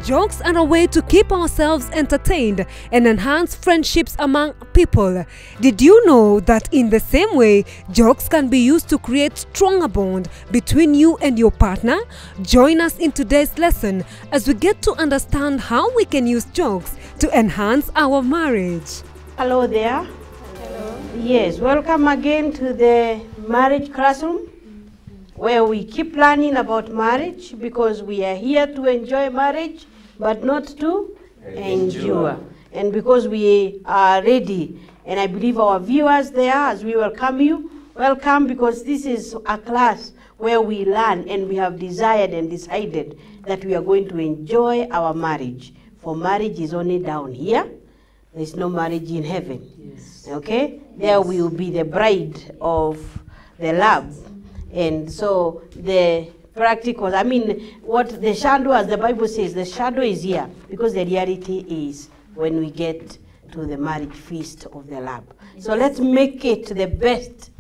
Jokes are a way to keep ourselves entertained and enhance friendships among people. Did you know that in the same way, jokes can be used to create stronger bond between you and your partner? Join us in today's lesson as we get to understand how we can use jokes to enhance our marriage. Hello there. Hello. Yes, welcome again to the marriage classroom, where we keep learning about marriage, because we are here to enjoy marriage, but not to endure. And because we are ready, and I believe our viewers there, as we welcome you, welcome, because this is a class where we learn, and we have desired and decided that we are going to enjoy our marriage. For marriage is only down here. There is no marriage in heaven. Yes. Okay? Yes. There we will be the bride of the Lamb. And so the practical, I mean, what the shadow, as the Bible says, the shadow is here, because the reality is when we get to the marriage feast of the Lamb. Yes. So let's make it the best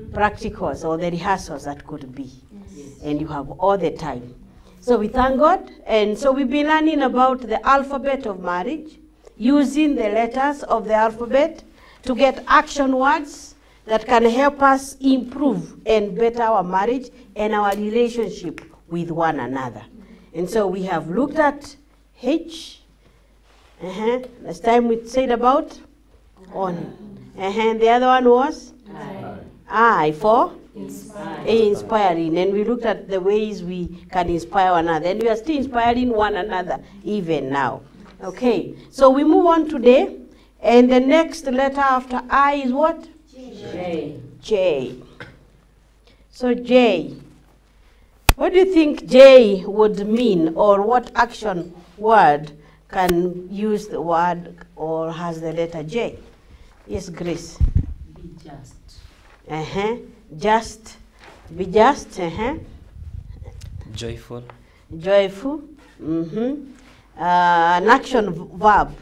practicals or the rehearsals that could be. Yes. And you have all the time. So we thank God. And so we've been learning about the alphabet of marriage, using the letters of the alphabet to get action words that can help us improve and better our marriage and our relationship with one another. And so we have looked at H. Last time we said about on. The other one was I for inspiring. And we looked at the ways we can inspire one another. And we are still inspiring one another even now. Okay, so we move on today. And the next letter after I is what? J. J. So J. What do you think J would mean, or what action word can use the word or has the letter J? Yes, Grace. Be just. Just. Be just. Joyful. Joyful. An action verb,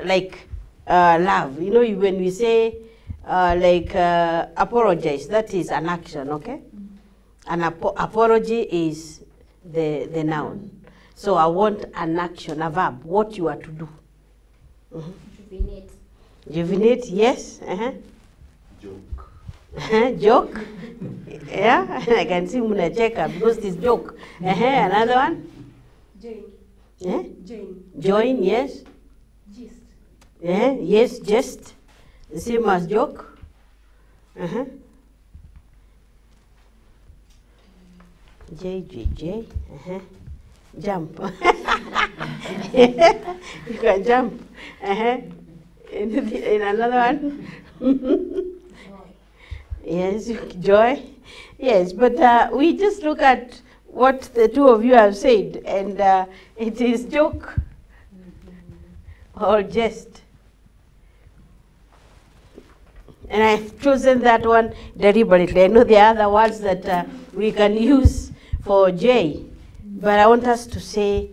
like love. You know, when we say apologize, that is an action, okay? An apology is the noun. So I want an action, a verb, what you are to do. Juvenate. Juvenate, yes. Joke. Joke. Yeah, I can see Muna Cheka because it's joke. Another one? Join. Join. Join, yes. Gist. Yes, just. The same as joke. J. Jump. You can jump. In another one. Yes, joy. Yes, but we just look at what the two of you have said, and it is joke or jest. And I've chosen that one deliberately. I know there are other words that we can use for J, but I want us to say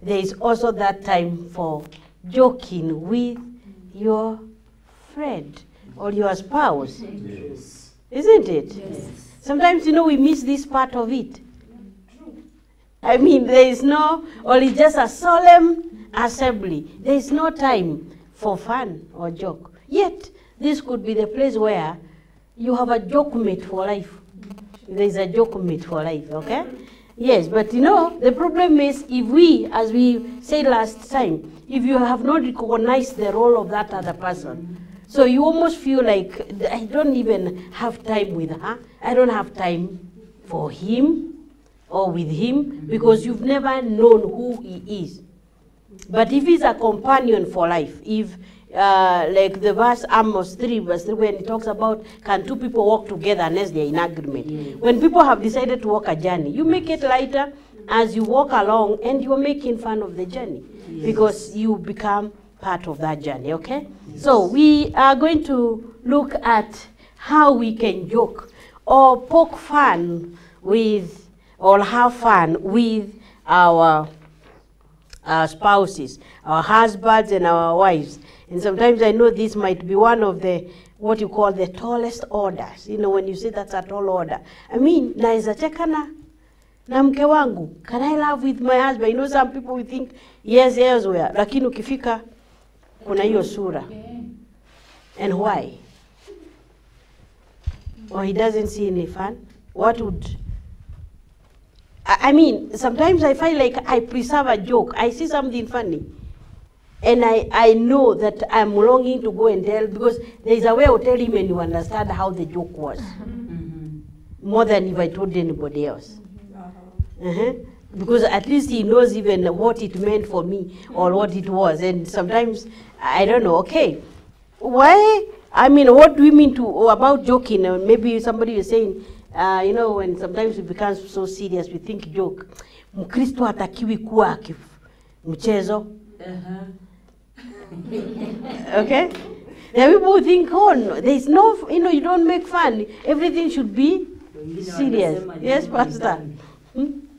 there is also that time for joking with your friend or your spouse. Yes. Isn't it? Yes. Sometimes, you know, we miss this part of it. I mean, there is no, or it's just a solemn assembly. There is no time for fun or joke. Yet, this could be the place where you have a joke mate for life. There is a joke mate for life, okay? Yes, but you know, the problem is if we, as we said last time, if you have not recognized the role of that other person, so you almost feel like, I don't even have time with her, I don't have time for him or with him, because you've never known who he is. But if he's a companion for life, if like the verse Amos 3 verse 3, when it talks about can two people walk together unless they're in agreement. Yes. When people have decided to walk a journey, you make it lighter as you walk along, and you're making fun of the journey. Yes. Because you become part of that journey, okay? Yes. So we are going to look at how we can joke or poke fun with, or have fun with our spouses, our husbands and our wives. And sometimes I know this might be one of the, what you call the tallest orders. You know, when you say that's a tall order. I mean, naeza cheka na mke wangu, can I love with my husband? You know, some people will think yes elsewhere, lakini ukifika kuna hiyo sura. And why? Or he doesn't see any fun? What would... I mean, sometimes I find like I preserve a joke. I see something funny. And I know that I'm longing to go and tell, because there is a way of telling him and you understand how the joke was. More than if I told anybody else. Because at least he knows even what it meant for me or what it was. And sometimes, I don't know, okay, why? I mean, what do we mean about joking? Maybe somebody is saying, you know, when sometimes it becomes so serious, we think joke. Mkristo hatakiwi kuwa mchezo. Okay? There are people who think, oh, no, there's no, you know, you don't make fun. Everything should be serious. Yes, Pastor.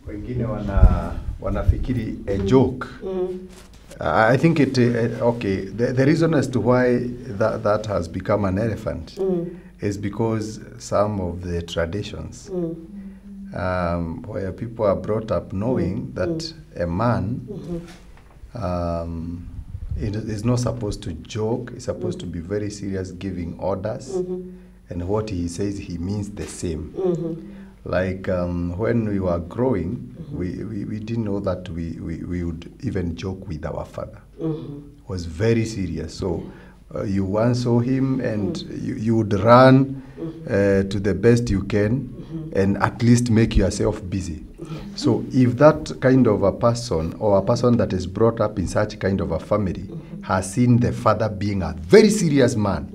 Wengine wanafikiri a joke. I think it, okay, the reason as to why that has become an elephant is because some of the traditions where people are brought up knowing that a man is not supposed to joke, he's supposed to be very serious giving orders, and what he says he means the same. Like when we were growing, we didn't know that we would even joke with our father. It was very serious. So you once saw him and you would run to the best you can and at least make yourself busy. So if that kind of a person or a person that is brought up in such kind of a family has seen the father being a very serious man,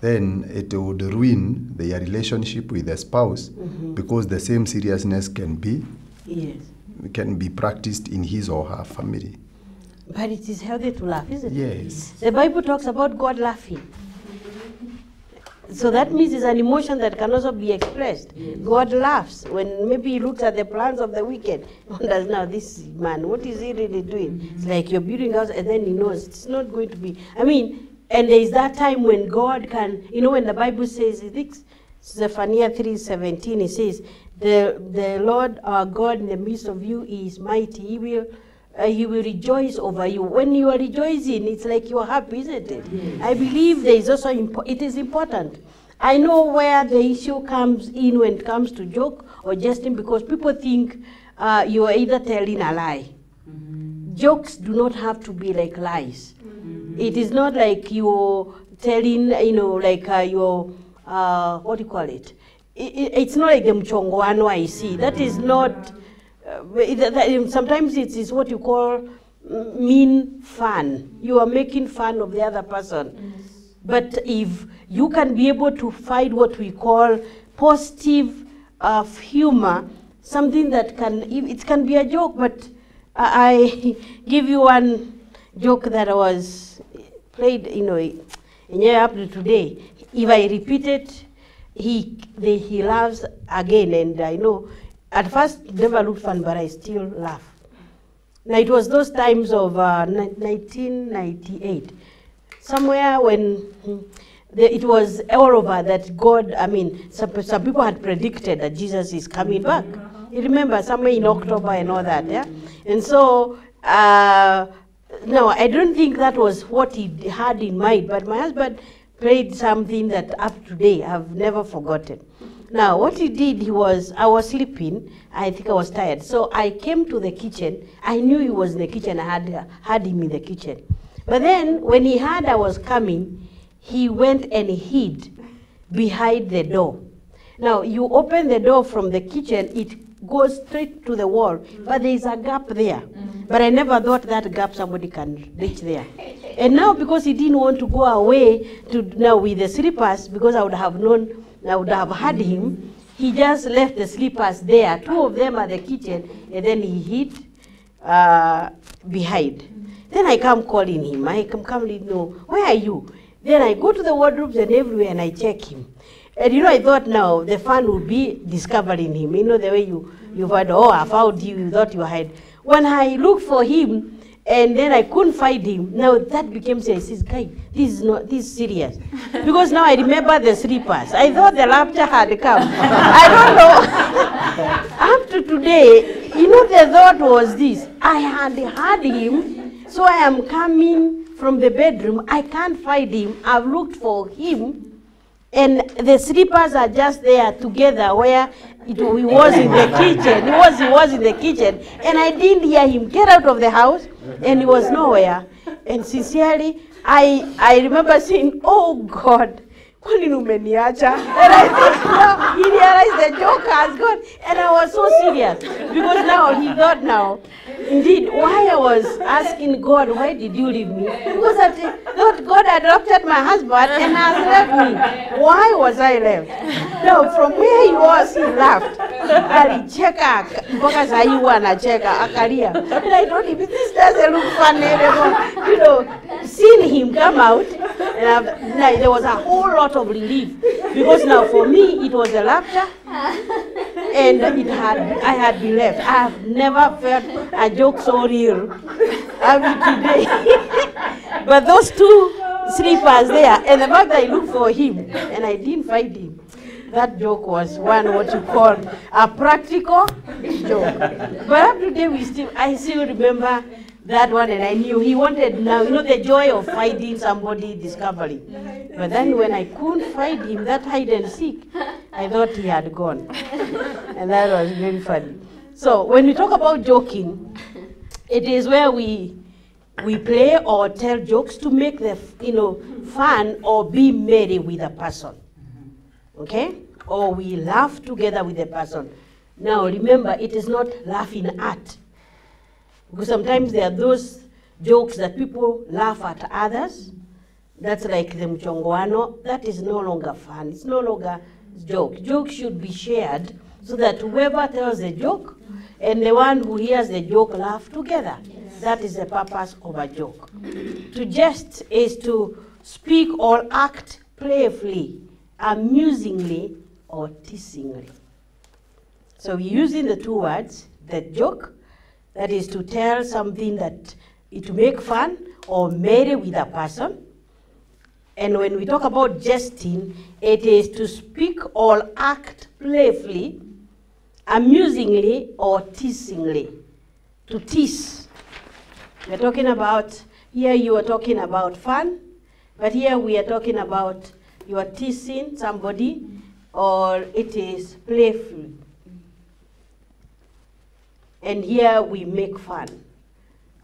then it would ruin their relationship with the spouse because the same seriousness can be practiced in his or her family. But it is healthy to laugh, isn't it? Yes. The Bible talks about God laughing. So that means it's an emotion that can also be expressed. God laughs when maybe he looks at the plans of the wicked. Wonders now, this man, what is he really doing? It's like you're building house and then he knows it's not going to be. I mean, and there is that time when God can, you know, when the Bible says, I think Zephaniah 3:17, it says, the Lord our God in the midst of you is mighty. He will rejoice over you. When you are rejoicing, it's like you are happy, isn't it? Yes. I believe there is also, it is important. I know where the issue comes in when it comes to joke or jesting, because people think you are either telling a lie. Jokes do not have to be like lies. It is not like you're telling, you know, like you're, what do you call it? It's not like the mchongoano I see. That is not... sometimes it is what you call mean fun. You are making fun of the other person. But if you can be able to find what we call positive humor, something that can, it can be a joke, but I give you one joke that was played, you know, in up to today. If I repeat it, he laughs again, and I know, at first, it never looked fun, but I still laugh. Now, it was those times of 1998. Somewhere when it was all over that God, I mean, some people had predicted that Jesus is coming back. You remember, somewhere in October and all that, yeah? And so, no, I don't think that was what he had in mind, but my husband played something that up to today I've never forgotten. Now, what he did, I was sleeping, I think I was tired, so I came to the kitchen. I knew he was in the kitchen, I had him in the kitchen. But then, when he heard I was coming, he went and hid behind the door. Now, you open the door from the kitchen, it goes straight to the wall, but there is a gap there. But I never thought that gap somebody can reach there. And now, because he didn't want to go away now with the slippers, because I would have known, I would have had him, he just left the slippers there. Two of them at the kitchen, and then he hid behind. Then I come calling him. I come, no, where are you? Then I go to the wardrobes and everywhere, and I check him. And you know, I thought now the fun would be discovering him. You know, the way you've heard, oh, I found you, you thought you had. When I looked for him, and then I couldn't find him. Now that became serious. Guy, this is serious. Because now I remember the slippers. I thought the laughter had come. I don't know. Up to today, you know, the thought was this. I had heard him, so I am coming from the bedroom. I can't find him. I've looked for him, and the slippers are just there together where he was in the kitchen. He was in the kitchen, and I didn't hear him get out of the house, and he was nowhere. And sincerely, I remember saying, "Oh God, kwani umeniacha?" And I think now he realized the joke has gone, and I was so serious because now he thought now, indeed, why I was asking God, why did you leave me? Because I thought God had adopted my husband and has left me. Why was I left? Now from where he was, he laughed. Alicheka mpaka saa hii anacheka akalia. And I told him, this doesn't look funny anymore. You know, seeing him come out, and there was a whole lot of relief because now for me it was a laughter, and I had been left. I have never felt a joke so real as today. But those two slippers there, and the fact that I looked for him and I didn't find him, that joke was one what you call a practical joke. But up to today, I still remember that one, and I knew he wanted now, you know, the joy of finding somebody, discovery. But then when I couldn't find him, that hide and seek, I thought he had gone. And that was very funny. So when we talk about joking, it is where we play or tell jokes to make the, you know, fun or be merry with a person. Okay? Or we laugh together with the person. Now remember, it is not laughing at. Because sometimes there are those jokes that people laugh at others. That's like the mchongoano. That is no longer fun. It's no longer joke. Jokes should be shared so that whoever tells a joke and the one who hears the joke laugh together. Yes. That is the purpose of a joke. To jest is to speak or act playfully, amusingly, or teasingly. So we're using the two words, the joke, that is to tell something that to make fun or merry with a person. And when we talk about jesting, it is to speak or act playfully, amusingly, or teasingly. To tease. We're talking about, here you are talking about fun, but here we are talking about you are teasing somebody, or it is playful. And here we make fun,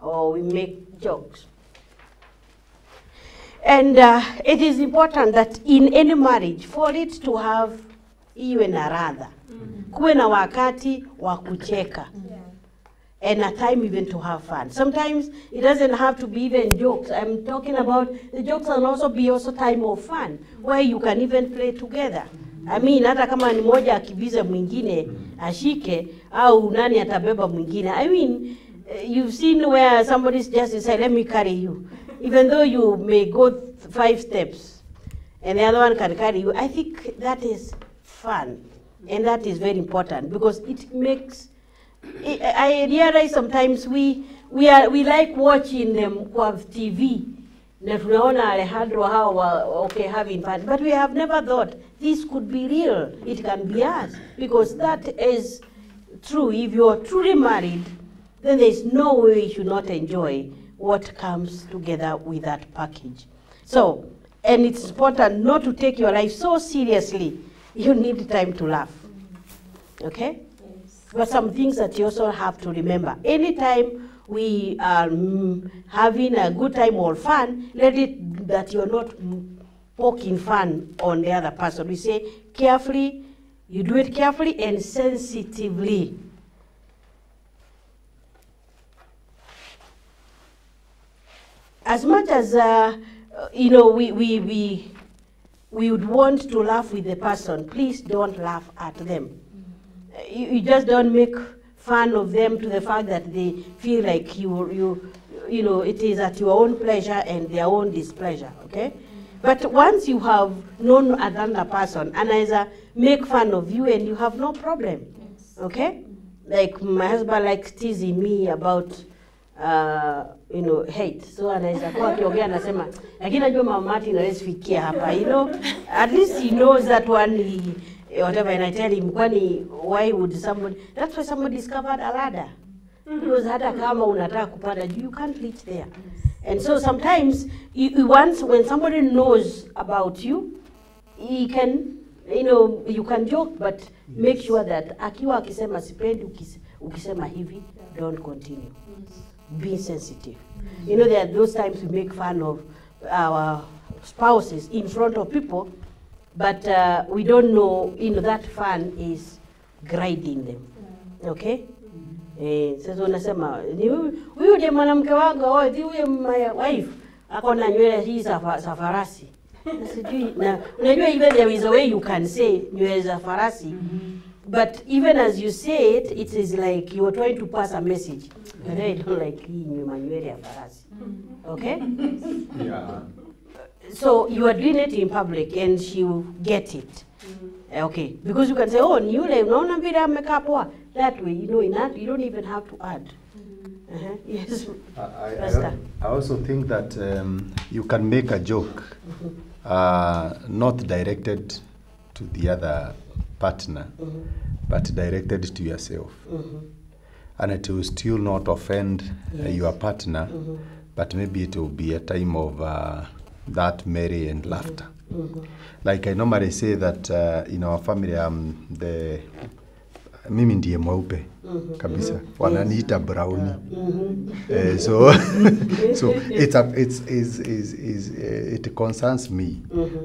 or we make jokes. And it is important that in any marriage, for it to have iwe na radha, kuwe na wakati wa kucheka, and a time even to have fun. Sometimes it doesn't have to be even jokes. I'm talking about the jokes can also be also time of fun, where you can even play together. I mean, hata kama ni moja akibiza mwingine ashike, au nani atabeba mwingine. I mean, you've seen where somebody's just say, let me carry you. Even though you may go 5 steps and the other one can carry you, I think that is fun. And that is very important because it makes, I realize sometimes we like watching them on TV. Na tunaona Alejandro how okay having fun, but we have never thought this could be real. It can be us, because that is true. If you are truly married, then there is no way you should not enjoy what comes together with that package. So, and it's important not to take your life so seriously. You need time to laugh. Okay? Yes. But some things that you also have to remember. Anytime we are having a good time or fun, let it that you're not poking fun on the other person. We say carefully, you do it carefully and sensitively. As much as you know, we would want to laugh with the person, please don't laugh at them. You just don't make fun of them to the fact that they feel like you know, it is at your own pleasure and their own displeasure, okay? But once you have known another person, and either make fun of you and you have no problem, okay? Like my husband likes teasing me about, you know, hate. So anaweza kwa kiongea anasema, lakini najua mama Martin hawezi fikia hapa, you know? At least he knows that one whatever, and I tell him, kwani, why would somebody, that's why somebody discovered a ladder. Because hata kama unataka kupanda, you can't reach there. And so sometimes, once when somebody knows about you, he can, you can joke, but make sure that akiwa akisema sipendi, ukisema hivi, don't continue. Be sensitive. There are those times we make fun of our spouses in front of people, but we don't know, that fun is grinding them. Okay? Sasa unasema, huyu je mwanamke wangu, huyu my wife, ako na nywele hii za farasi. Na unajua even there is a way you can say nywele za farasi, but even as you say it, it is like you are trying to pass a message. But I don't like hii nywele ya farasi. Okay? Yeah. So you are doing it in public and she will get it. Okay, because you can say, oh, nywele, unaona vile amekaa poa. That way, you don't even have to add. Yes. I also think that you can make a joke, not directed to the other partner, but directed to yourself. And it will still not offend your partner, but maybe it will be a time of that merry and laughter. Like I normally say that in our family, mimi ndiye mweupe kabisa, wananiita brownie. So it concerns me.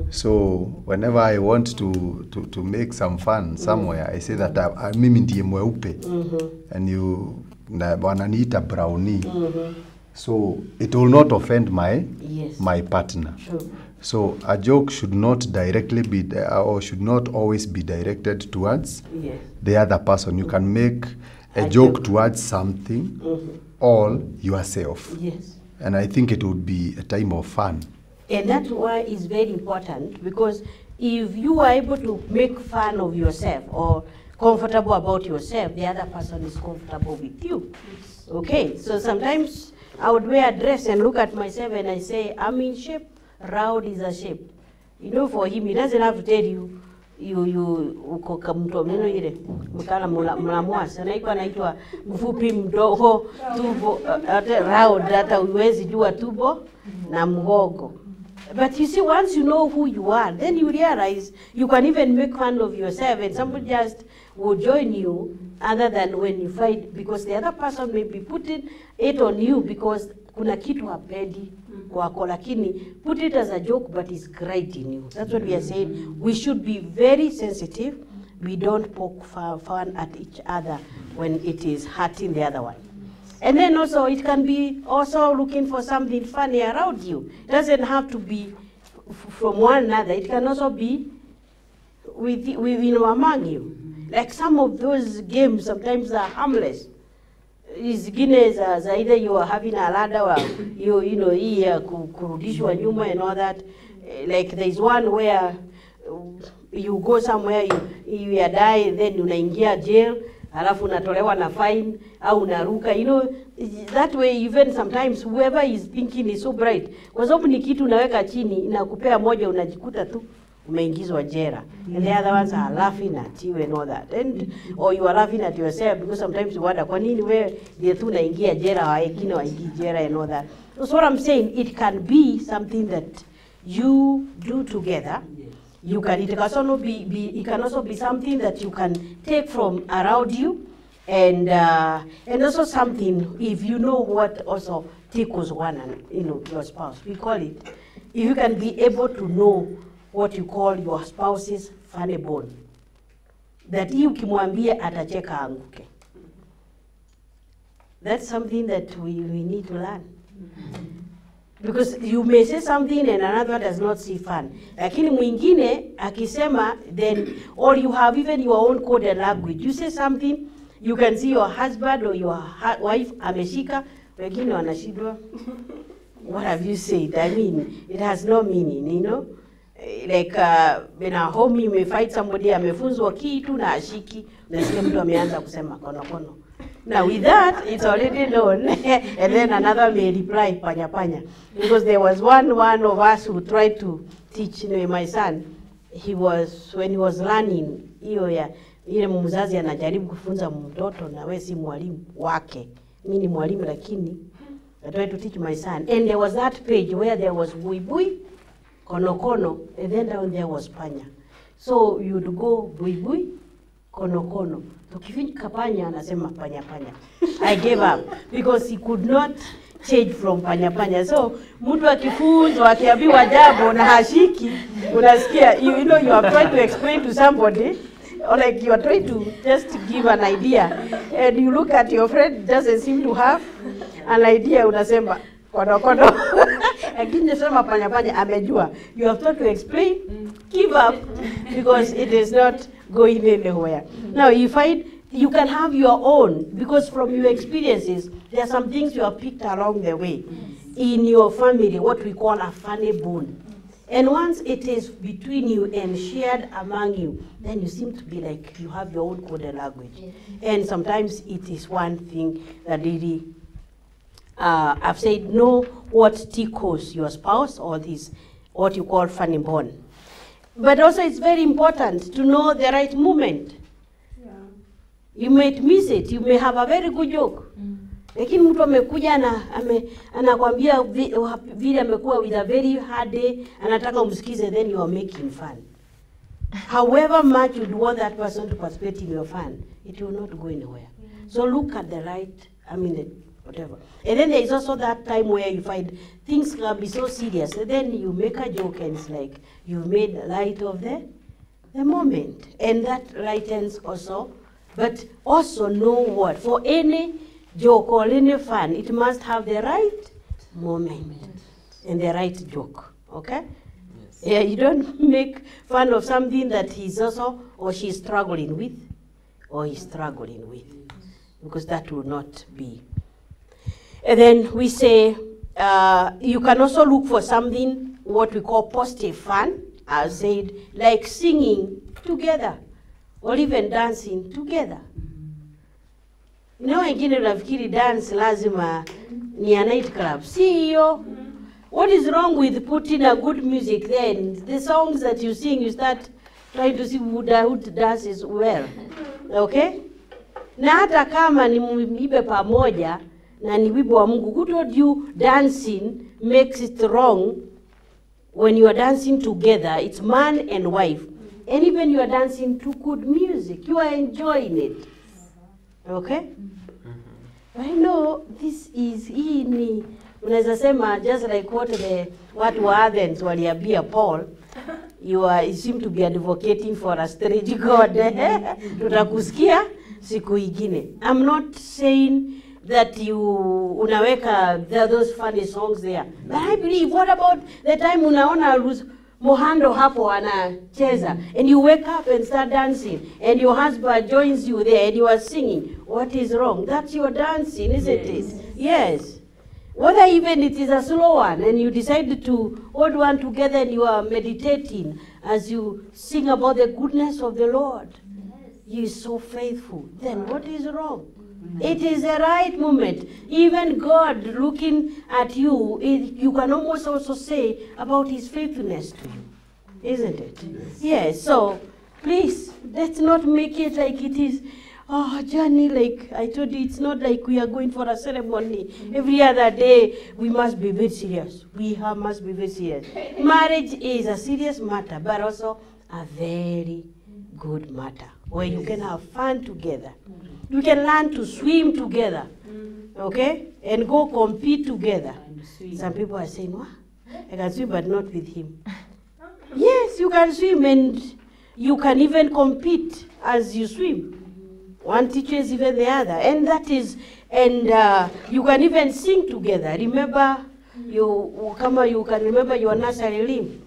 So whenever I want to make some fun somewhere, I say that mimi ndiye mweupe, and wananiita brownie. So it will not offend my partner. Sure. So a joke should not directly be, or should not always be directed towards the other person. You can make a joke towards something or yourself. Yes. And I think it would be a time of fun. And that's why it's very important, because if you are able to make fun of yourself or comfortable about yourself, the other person is comfortable with you. Okay, so sometimes I would wear a dress and look at myself and I say, I'm in shape. Round is a shape. For him, he doesn't have to tell you, uko kamto meno ile mkala mlamwasa na iko anaitwa mfupi mdogo tubo round hata uwezi jua tubo na mgogo. But you see, once you know who you are, then you realize you can even make fun of yourself, and somebody just will join you, other than when you fight, because the other person may be putting it on you because kuna kitu hapendi kwako, lakini put it as a joke, but it's grinding you. That's what we are saying. We should be very sensitive. We don't poke fun at each other when it is hurting the other one. And then also, it can be also looking for something funny around you. It doesn't have to be from one another. It can also be with among you. Like some of those games sometimes are harmless. Zingine za either you are having a ladder or hii kurudishwa nyuma and all that. Like there is one where you go somewhere, you are die, then unaingia jail, halafu unatolewa na fine au unaruka. That way even sometimes whoever is thinking is so bright. Kwa sababu ni kitu unaweka chini, inakupea moja, unajikuta tu umeingizwa jela. And the other ones are laughing at you and all that. Or you are laughing at yourself, because sometimes you wonder, kwa nini wewe ndiye tu unaingia jela, wengine waingia jela and all that. So what I'm saying, it can be something that you do together. It can also be something that you can take from around you, and also something, if you know what also tickles one and your spouse, we call it. If you can be able to know what you call your spouse's funny bone, that hii ukimwambia atacheka anguke. That's something that we need to learn. Because you may say something and another does not see fun. Lakini mwingine akisema, then, or you have even your own code and language. You say something, you can see your husband or your wife ameshika, wengine wanashindwa. What have you said? I mean, it has no meaning, Like in a home you may fight somebody amefunzwa kitu na ashiki, nasikia mtu ameanza kusema kono. Now with that, it's already known. And then another may reply panya. Because there was one of us who tried to teach my son. When he was learning hiyo ya ile mzazi anajaribu kufunza mtoto na wewe si mwalimu wake. Mimi ni mwalimu lakini I tried to teach my son. And there was that page where there was bui bui, kono kono, and then down there was panya. So you'd go bui bui, kono kono. Tukifika panya anasema panya panya. I gave up because he could not change from panya panya. So mtu akifunzwa akiambiwa jambo na hashiki, unasikia you know you are trying to explain to somebody, or like you are trying to just give an idea, and you look at your friend doesn't seem to have an idea, unasema kono kono. Lakini nasema panya panya amejua. You have tried to explain, give up because it is not going anywhere. Now you find you can have your own, because from your experiences, there are some things you have picked along the way in your family, what we call a funny bone. And once it is between you and shared among you, then you seem to be like you have your own coded language. Yes. And sometimes it is one thing that really, I've said, know what tickles your spouse, or this, what you call funny bone. But also it's very important to know the right moment. You might miss it. You may have a very good joke. Lakini mtu amekuja na anakuambia vile amekuwa with a very hard day, anataka umsikize, then you are making fun. However much you want that person to participate in your fun, it will not go anywhere. So look at the right, whatever. And then there is also that time where you find things can be so serious, and then you make a joke and it's like you've made light of the moment. And that lightens also. But also know what, for any joke or any fun, it must have the right moment and the right joke, okay? Yes. Yeah, you don't make fun of something that he's also or she's struggling with, or he's struggling with, because that will not be. And then we say, you can also look for something, what we call positive fun, I said, like singing together, or even dancing together. You know, wengine unafikiri dance lazima ni a night club. See yo, what is wrong with putting a good music then? The songs that you sing, you start trying to see who dances well. Okay? Na hata kama ni muibe pamoja na ni wimbo wa Mungu, who told you dancing makes it wrong when you are dancing together? It's man and wife. And even you are dancing to good music, you are enjoying it. Okay? I know this is ini. Unaweza sema just like what watu wa Athens waliambia Paul, you seem to be advocating for a strange God. Tutakusikia siku ingine. I'm not saying that you unaweka those funny songs there. But I believe, what about the time unaona Mohando hapo anacheza, and you wake up and start dancing, and your husband joins you there, and you are singing. What is wrong? That's your dancing, isn't it? Yes. Whether even it is a slow one, and you decide to hold one together, and you are meditating as you sing about the goodness of the Lord. He is so faithful. Then what is wrong? It is the right moment. Even God looking at you, you can almost also say about his faithfulness to you. Isn't it? Yes. So, please, let's not make it like it is, oh, Johnny, like I told you, it's not like we are going for a ceremony. Every other day, we must be very serious. Must be very serious. Marriage is a serious matter, but also a very good matter, where you can have fun together. You can learn to swim together, okay? And go compete together. Some people are saying, what? I can swim, but not with him. Yes, you can swim, and you can even compete as you swim. One teaches even the other. And that is, and you can even sing together. Remember, you can remember your nursery limb.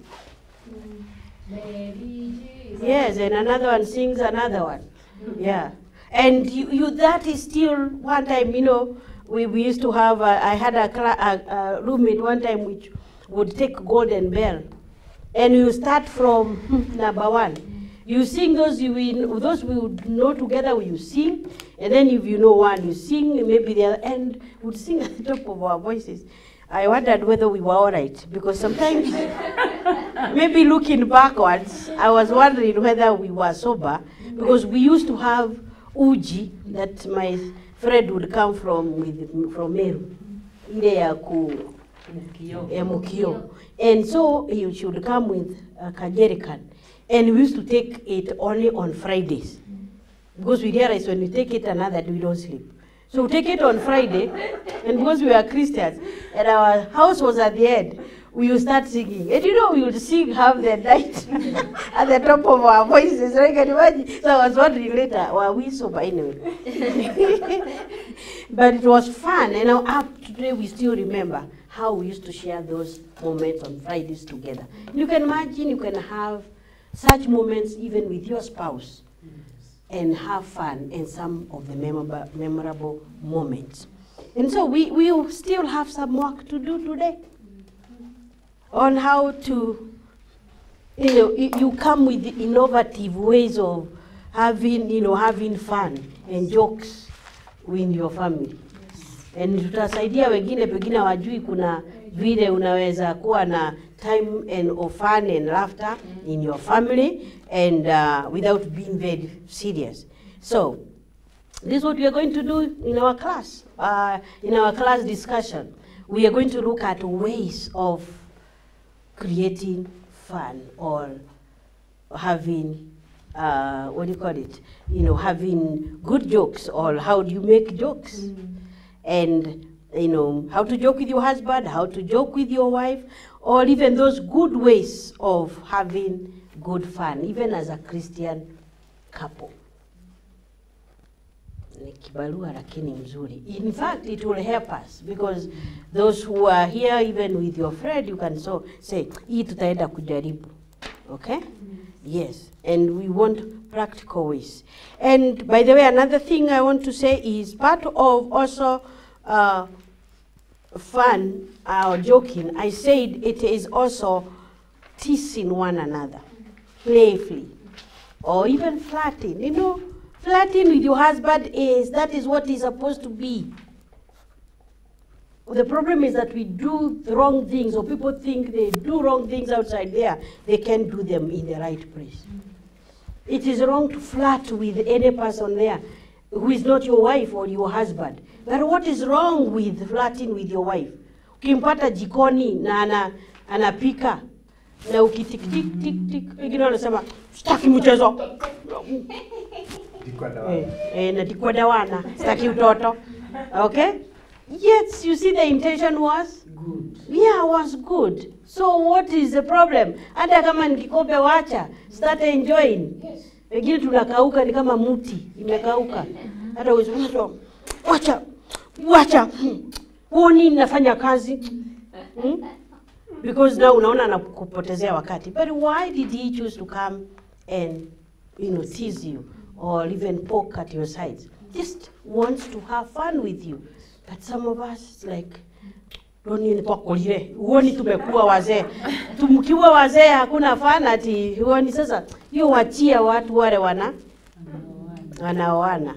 Yes, and another one sings another one. Yeah. And that is still, one time, you know, we used to have, I had a roommate one time which would take Golden Bell. And you start from number one. You sing those we would know together, you sing. And then if you know one, you sing, maybe the other, and would sing at the top of our voices. I wondered whether we were all right, because sometimes, maybe looking backwards, I was wondering whether we were sober, Because we used to have uji that my friend would come from Meru. Ile ya mukio. And so he should come with a kajerican. And we used to take it only on Fridays. Because we realized when we take it another day, we don't sleep. So we take it on Friday, and because we are Christians, and our house was at the end, we would start singing. And you know, we would sing half the night at the top of our voices. So I can imagine. So I was wondering later, were we sober anyway? But it was fun, and now up today we still remember how we used to share those moments on Fridays together. You can imagine you can have such moments even with your spouse and have fun and some of the memorable moments. And so we still have some work to do today on how to, you come with innovative ways of having fun and jokes with your family. And tutasaidia wengine pengine wajui kuna vile unaweza kuwa na time of fun and laughter in your family and without being very serious. So this is what we are going to do in our class. In our class discussion, we are going to look at ways of creating fun or having, what do you call it? Having good jokes, or how do you make jokes? And how to joke with your husband, how to joke with your wife, or even those good ways of having good fun, even as a Christian couple. In fact, it will help us, because those who are here, even with your friend, you can say, hii tutaenda kujaribu. Okay? Yes, and we want practical ways. And by the way, another thing I want to say is part of also fun or joking. I said it is also teasing one another, playfully, or even flirting. Flirting with your husband that is what is supposed to be. The problem is that we do the wrong things, or people think they do wrong things outside there. They can't do them in the right place. It is wrong to flirt with any person there who is not your wife or your husband. But what is wrong with flirting with your wife? Ukimpata jikoni na anapika na ukitik tik tik tik, wengine wanasema sitaki mchezo. Na dikwadawana, sitaki utoto. Okay? Yes, you see the intention was good. Yeah, was good. So what is the problem? Hata kama nikikope wacha, start enjoying. Yes. Wengine tunakauka ni kama muti, imekauka. Hata usiwacho, wacha. Huoni nafanya kazi? Because now unaona anakupotezea wakati. But why did he choose to come and tease you or even poke at your sides? Just wants to have fun with you. But some of us, it's like, huoni tumekuwa wazee. Tumkiwa wazee hakuna fun ati huoni sasa. Hiyo wachia watu wale wanaoana.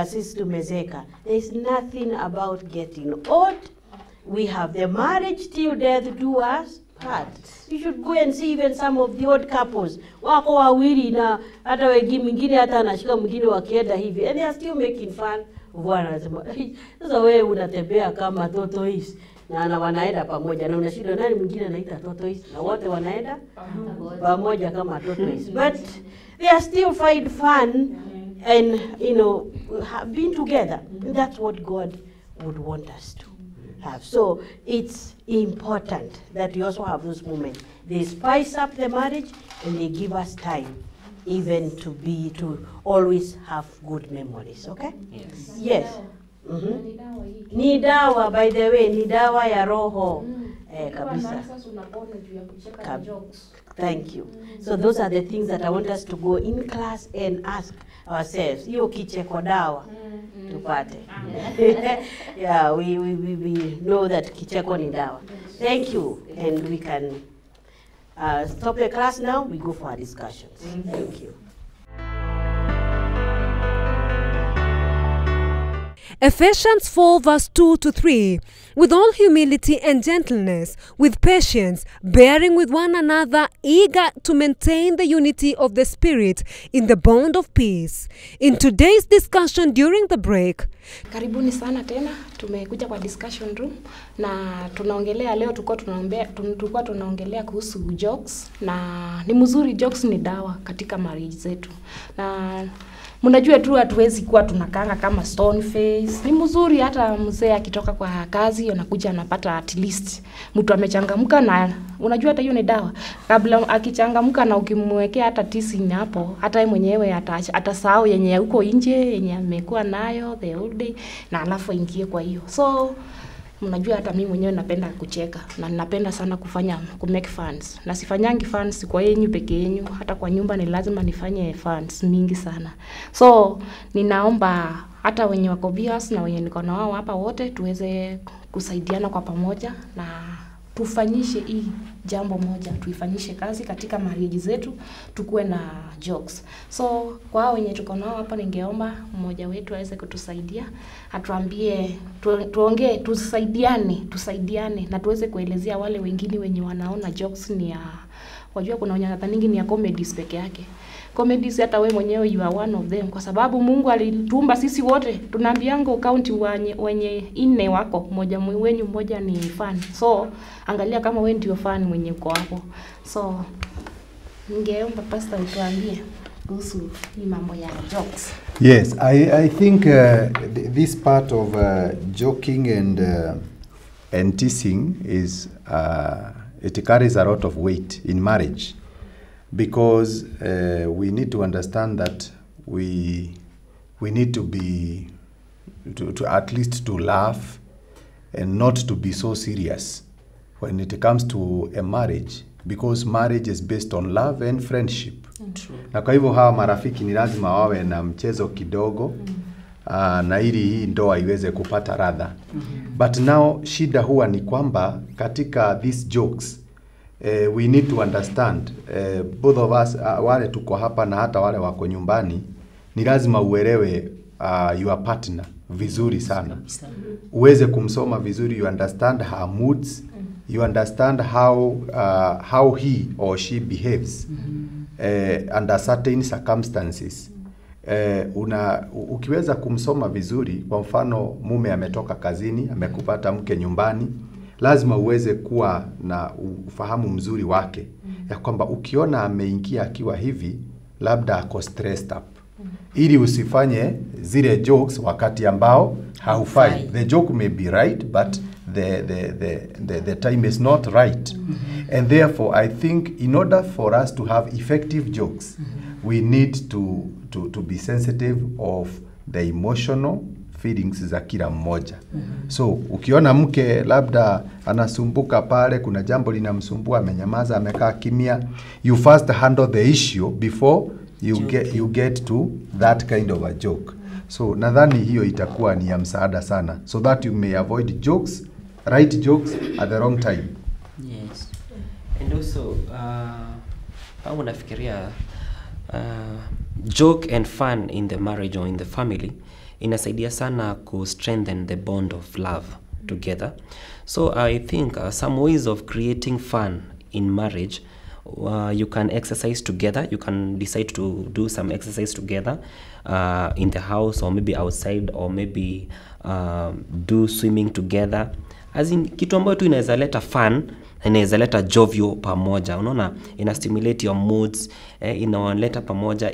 Sisi tumezeka. There is nothing about getting old. We have the marriage till death do us part. You should go and see even some of the old couples. Wako wawili na hata wengine hata anashika mwingine wakienda hivi. And they are still making fun. Bwana anasema, sasa wewe unatembea kama tortoise na wanaenda pamoja na unashindwa nani mwingine anaita tortoise na wote wanaenda pamoja kama tortoise. But they are still find fun and being together. And that's what God would want us to have. So it's important that we also have those moments. They spice up the marriage and they give us time even to always have good memories. Okay? Yes. Yes. Ni dawa, by the way, ni dawa ya roho. Kabisa. Thank you. So those are the things that I want us to go in class and ask ourselves. Hiyo kicheko dawa tupate. Yeah, we know that kicheko ni dawa. Thank you, and we can stop the class now. We go for our discussions. Thank you. Ephesians 4 verse 2 to 3. With all humility and gentleness, with patience, bearing with one another, eager to maintain the unity of the Spirit in the bond of peace. In today's discussion during the break, karibuni sana tena, tumekuja kwa discussion room na tunaongelea leo, tulikuwa tunaongelea kuhusu jokes, na ni mzuri, jokes ni dawa katika marriage zetu. Na mnajua tu hatuwezi kuwa tunakanga kama stone face. Ni mzuri hata mzee akitoka kwa kazi anakuja anapata at least mtu amechangamka, na unajua hata hiyo ni dawa. Kabla akichangamka na ukimwekea hata tisi hapo, hata yeye mwenyewe atasahau yenye huko nje yenye amekuwa nayo the whole day, na alafu ingie kwa hiyo. So mnajua hata mimi mwenyewe napenda kucheka na ninapenda sana make fans. Na sifanyangi fans kwa yenu peke yenu, hata kwa nyumba ni lazima nifanye fans mingi sana. So ninaomba hata wenye wako bias na wenye niko na wao hapa wote tuweze kusaidiana kwa pamoja na tufanyishe hii jambo moja, tuifanyishe kazi katika marriage zetu, tukue na jokes. So kwa wenye tuko nao hapa, ningeomba mmoja wetu aweze kutusaidia, atuambie, tuongee, tusaidiane na tuweze kuelezea wale wengine wenye wanaona jokes ni ya, wajua kuna wenye nadhani ni ya comedies peke yake. Comedies hata wewe mwenyewe you are one of them, kwa sababu Mungu alituumba sisi wote. Tunaambianga account wenye inne wako, mmoja ni fan. So angalia kama wewe ndio fan mwenye uko hapo. So ningeomba pastor utuambie kuhusu hii mambo ya jokes. Yes, I think this part of joking and teasing is it carries a lot of weight in marriage. Because we need to understand that we need to be to at least to laugh and not to be so serious when it comes to a marriage, because marriage is based on love and friendship. True. Na kwa hivyo hawa marafiki ni lazima wawe na mchezo kidogo na ili hii ndoa iweze kupata radha. But now shida huwa ni kwamba katika these jokes we need to understand both of us, wale tuko hapa na hata wale wako nyumbani, ni lazima uelewe your partner vizuri sana. Uweze kumsoma vizuri, you understand her moods, you understand how he or she behaves under certain circumstances. Ukiweza kumsoma vizuri, kwa mfano mume ametoka kazini, amekupata mke nyumbani, lazima uweze kuwa na ufahamu mzuri wake, ya kwamba ukiona ameingia akiwa hivi, labda ako stressed up, ili usifanye zile jokes wakati ambao haufai. The joke may be right, but the time is not right. And therefore I think in order for us to have effective jokes, we need to be sensitive of the emotional feelings za kila mmoja. So ukiona mke labda anasumbuka pale, kuna jambo linamsumbua, amenyamaza, amekaa kimya, you first handle the issue before you get to that kind of a joke. So nadhani hiyo itakuwa ni ya msaada sana, so that you may avoid jokes, right jokes at the wrong time. Yes. And also how unafikiria joke and fun in the marriage or in the family inasaidia sana ku strengthen the bond of love together. So I think some ways of creating fun in marriage, you can exercise together. You can decide to do some exercise together in the house, or maybe outside, or maybe do swimming together. As in kitu ambayo tu inaweza leta fun, inaweza leta jovial pamoja. Unaona, ina stimulate your moods, inawaleta pamoja,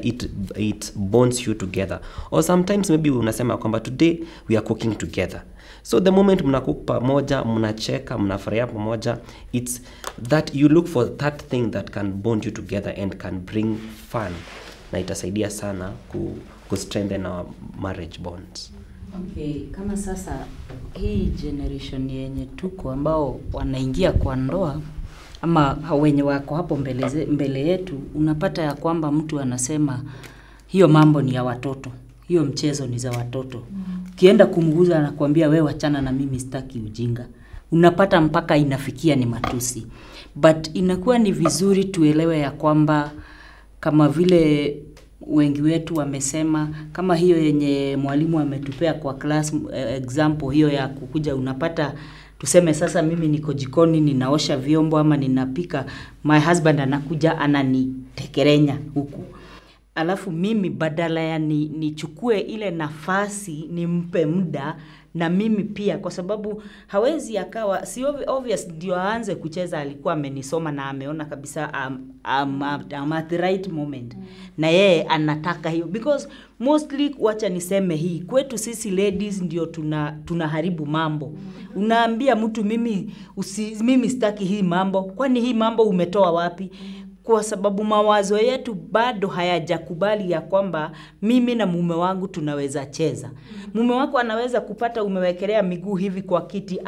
it bonds you together. Or sometimes maybe unasema kwamba today we are cooking together. So the moment mnacook pamoja, mnacheka, mnafurahia pamoja, it's that you look for that thing that can bond you together and can bring fun. Na itasaidia sana ku strengthen our marriage bonds. Okay, kama sasa hii generation yenye tuko ambao wanaingia kwa ndoa ama wenye wako hapo mbele yetu, unapata ya kwamba mtu anasema hiyo mambo ni ya watoto, hiyo mchezo ni za watoto. Ukienda kumguza anakuambia wewe achana na mimi, sitaki ujinga. Unapata mpaka inafikia ni matusi. But inakuwa ni vizuri tuelewe ya kwamba kama vile wengi wetu wamesema, kama hiyo yenye mwalimu ametupea kwa class example, hiyo ya kukuja unapata, tuseme sasa mimi niko jikoni ninaosha vyombo ama ninapika, my husband anakuja ananitekerenya huku. Alafu mimi badala ya nichukue ile nafasi nimpe muda na mimi pia, kwa sababu hawezi akawa, si obvious ndio aanze kucheza, alikuwa amenisoma na ameona kabisa I'm at the right moment. Na yeye anataka hiyo, because mostly, wacha niseme hii, kwetu sisi ladies ndio tunaharibu mambo. Unaambia mtu mimi sitaki hii mambo, kwani hii mambo umetoa wapi? Kwa sababu mawazo yetu bado hayajakubali ya kwamba mimi na mume wangu tunaweza cheza. Mume wako anaweza kupata umewekelea miguu hivi kwa kiti,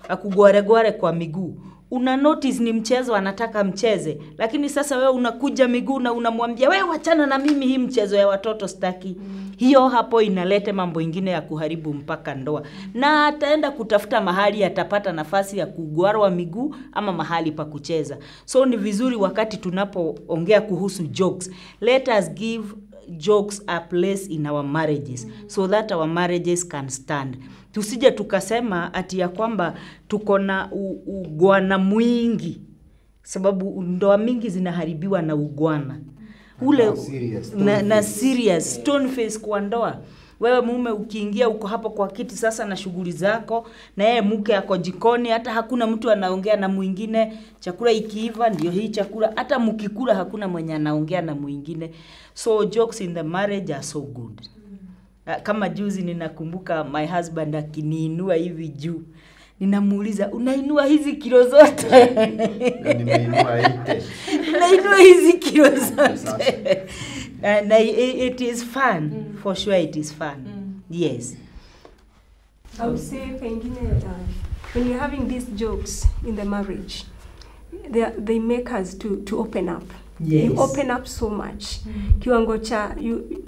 akugware kwa miguu. Una notice ni mchezo anataka mcheze, lakini sasa wewe unakuja miguu na unamwambia wewe wachana na mimi, hii mchezo ya watoto sitaki. Hiyo hapo inaleta mambo ingine ya kuharibu mpaka ndoa. Na ataenda kutafuta mahali atapata nafasi ya kugwarwa miguu ama mahali pa kucheza. So ni vizuri wakati tunapoongea kuhusu jokes, let us give jokes a place in our marriages so that our marriages can stand. Tusije tukasema ati ya kwamba tuko na ugwana mwingi, sababu ndoa mingi zinaharibiwa na ugwana. Ule na serious stone face kwa ndoa. Wewe mume ukiingia uko hapo kwa kiti sasa na shughuli zako, na yeye mke ako jikoni, hata hakuna mtu anaongea na mwingine. Chakula ikiiva ndio hii chakula, hata mkikula hakuna mwenye anaongea na mwingine. So jokes in the marriage are so good. Kama juzi ninakumbuka my husband akiniinua hivi juu, ninamuuliza unainua hizi kilo zote? Nimeinua 8. Unainua hizi kilo zote? And it is fun. For sure it is fun. Yes. I would say when you're having these jokes in the marriage, they make us to open up. Yes. You open up so much. Kiwango cha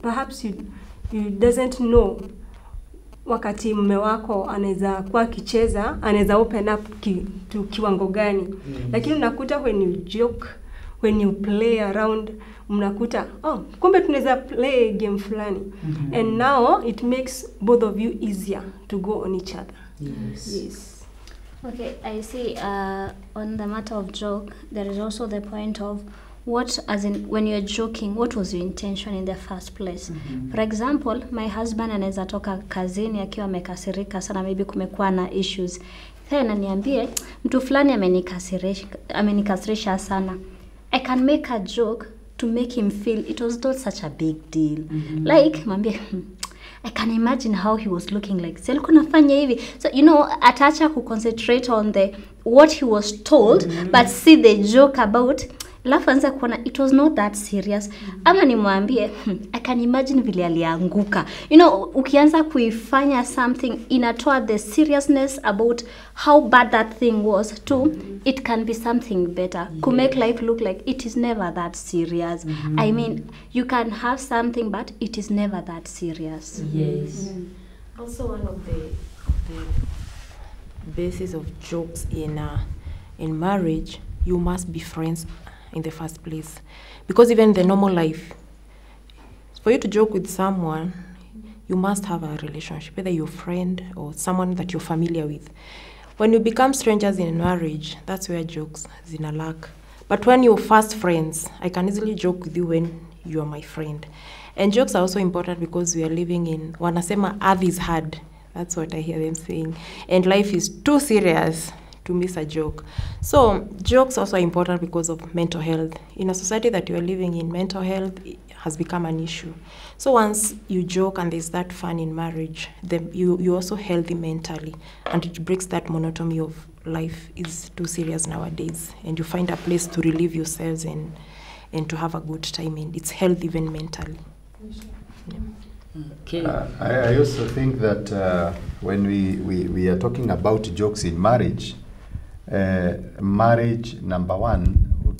perhaps you doesn't know wakati mume wako anaweza kuwa kicheza, anaweza open up to kiwango gani. Lakini unakuta when you joke, when you play around, mnakuta kumbe tunaweza play game fulani. And now it makes both of you easier to go on each other. Yes. Okay, I see on the matter of joke, there is also the point of what, as in when you're joking, what was your intention in the first place? For example, my husband anaweza toka kazini akiwa amekasirika sana, maybe kumekuwa na issues. Then ananiambie mtu fulani amenikasirisha sana. I can make a joke to make him feel it was not such a big deal. Like mwambie I can imagine how he was looking like. So nafanya hivi. So ataacha concentrate on what he was told, but see the joke about. Lafu anza kuona it was not that serious. Ama nimwambie I can imagine vile alianguka. Ukianza kuifanya something inatoa the seriousness about how bad that thing was to it can be something better. To make life look like it is never that serious. I mean, you can have something but it is never that serious. Yes. Also one of the basis of jokes in marriage, you must be friends in the first place, because even in the normal life, for you to joke with someone, you must have a relationship, whether you're a friend or someone that you're familiar with. When you become strangers in marriage, that's where jokes zina lack. But when you're first friends, I can easily joke with you when you are my friend. And jokes are also important because we are living in wanasema earth is hard. That's what I hear them saying. And life is too serious to miss a joke. So jokes also are important because of mental health. In a society that you are living in, mental health has become an issue. So once you joke and there's that fun in marriage, then you're also healthy mentally, and it breaks that monotony of life is too serious nowadays, and you find a place to relieve yourselves and to have a good time, and it's healthy even mentally. Okay. I also think that when we are talking about jokes in marriage, marriage number one,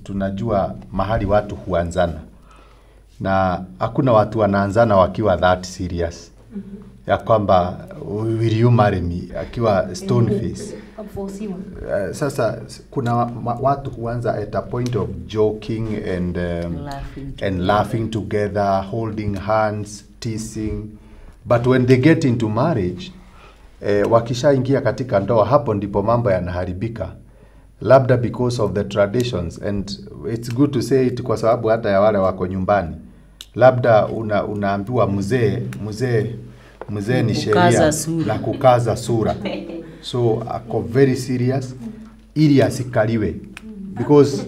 tunajua mahali watu huanzana, na hakuna watu wanaanzana wakiwa that serious. ya kwamba will you marry me akiwa stone face. Sasa kuna watu huanza at a point of joking and laughing together, holding hands, teasing, but when they get into marriage, wakishaingia katika ndoa, hapo ndipo mambo yanaharibika, labda because of the traditions. And it's good to say it kwa sababu hata ya wale wako nyumbani, labda unaambiwa mzee ni sheria na kukaza sura, so ako very serious ili asikaliwe, because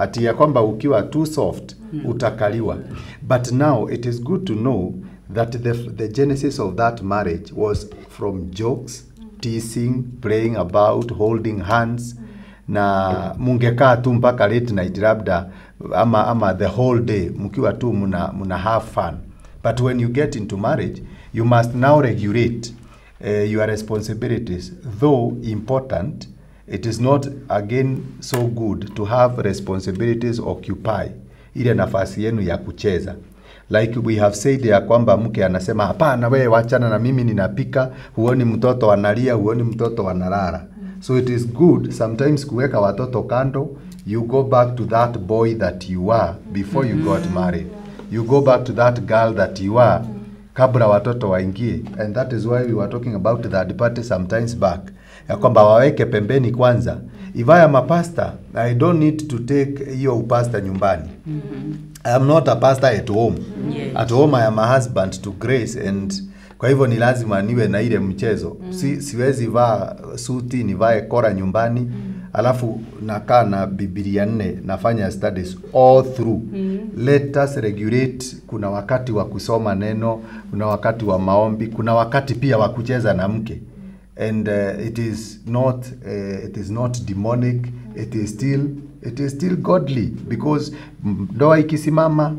ati ya kwamba ukiwa too soft utakaliwa. But now it is good to know that the genesis of that marriage was from jokes, teasing, playing about, holding hands, na mungekaa tu mpaka late night labda ama the whole day mkiwa tu muna have fun. But when you get into marriage, you must now regulate your responsibilities. Though important, it is not again so good to have responsibilities occupy ile nafasi yenu ya kucheza. Like we have said ya kwamba mke anasema hapana wewe wachana na mimi ninapika, huoni mtoto analia, huoni mtoto analala. So it is good sometimes kuweka watoto kando, you go back to that boy that you were before you got married. You go back to that girl that you are kabla watoto waingie. And that is why we were talking about third party sometimes back, ya kwamba waweke pembeni kwanza. If I am a pastor, I don't need to take hiyo upasta nyumbani. I am not a pastor at home. Yes. At home I am a husband to grace, and kwa hivyo ni lazima niwe na ile mchezo. Siwezi vaa suti nivae kora nyumbani, alafu nakaa na Biblia 4 nafanya studies all through. Let us regulate. Kuna wakati wa kusoma neno, kuna wakati wa maombi, kuna wakati pia wa kucheza na mke. And it is not demonic, it is still godly, because ndoa ikisimama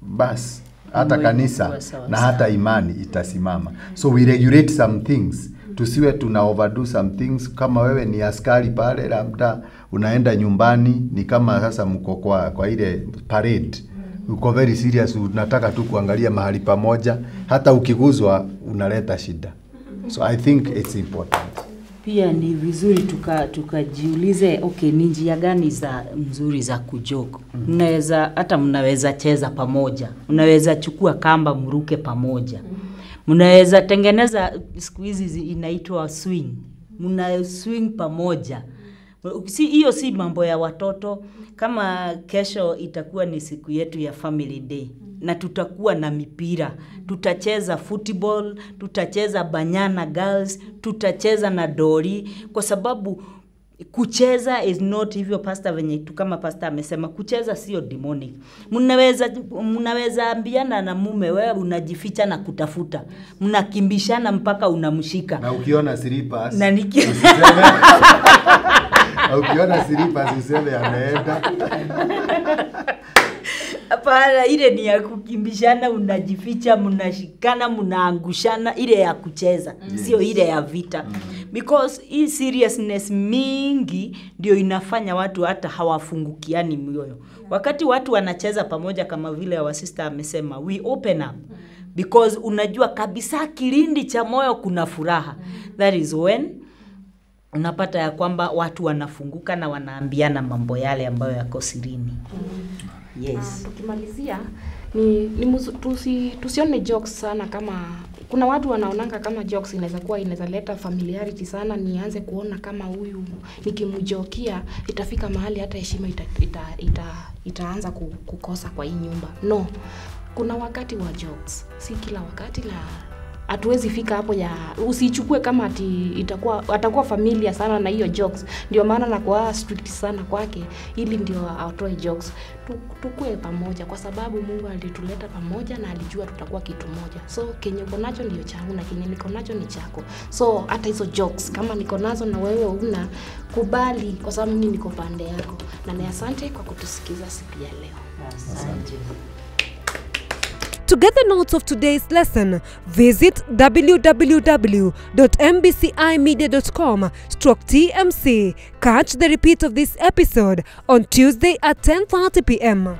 bas hata kanisa na hata imani itasimama. So we regulate some things, tusiwe tuna overdo some things. Kama wewe ni askari pale, labda unaenda nyumbani, ni kama sasa mko kwa ile parade, uko very serious, unataka tu kuangalia mahali pamoja, hata ukiguzwa unaleta shida. So I think it's important. Pia ni vizuri tukajiulize okay, ni njia gani za nzuri za kujoke. Mnaweza cheza pamoja. Mnaweza chukua kamba mruke pamoja. Mnaweza tengeneza, siku hizi inaitwa swing. Mna swing pamoja. Hiyo si mambo ya watoto. Kama kesho itakuwa ni siku yetu ya family day, na tutakuwa na mipira, tutacheza football, tutacheza banyana girls, tutacheza na dori, kwa sababu kucheza is not hivyo pastor venye tu kama pastor amesema, kucheza sio demonic. Mnaweza ambiana na mume, wewe unajificha na kutafuta, mnakimbishana mpaka unamshika, na ukiona slippers na ukiona slippers useme ameenda. Hapana, ile ni ya kukimbishana, unajificha, mnashikana, mnaangushana, ile ya kucheza, sio ile ya vita. Because hii seriousness mingi ndio inafanya watu hata hawafungukiani mioyo. Wakati watu wanacheza pamoja kama vile wa sister amesema, we open up. Because unajua kabisa kilindi cha moyo kuna furaha. That is when unapata ya kwamba watu wanafunguka na wanaambiana mambo yale ambayo yako sirini. Yes. Tukimalizia tusione jokes sana, kama kuna watu wanaonanga kama jokes inaweza leta familiarity sana, nianze kuona kama huyu nikimjokia itafika mahali hata heshima itaanza kukosa kwa hii nyumba. No. Kuna wakati wa jokes, si kila wakati, na hatuwezi fika hapo ya usichukue kama atakuwa familia sana na hiyo jokes. Ndio maana nakuwa strict sana kwake, ili ndio atoe jokes. Tukue pamoja kwa sababu Mungu alituleta pamoja na alijua tutakuwa kitu moja. So kenye uko nacho ndio changu na kenye niko nacho ni chako. So hata hizo jokes kama niko nazo na wewe una kubali, kwa sababu mimi niko pande yako. Na asante kwa kutusikiza siku ya leo. Asante. To get the notes of today's lesson, visit www.mbcimedia.com/TMC. Catch the repeat of this episode on Tuesday at 10:30 p.m.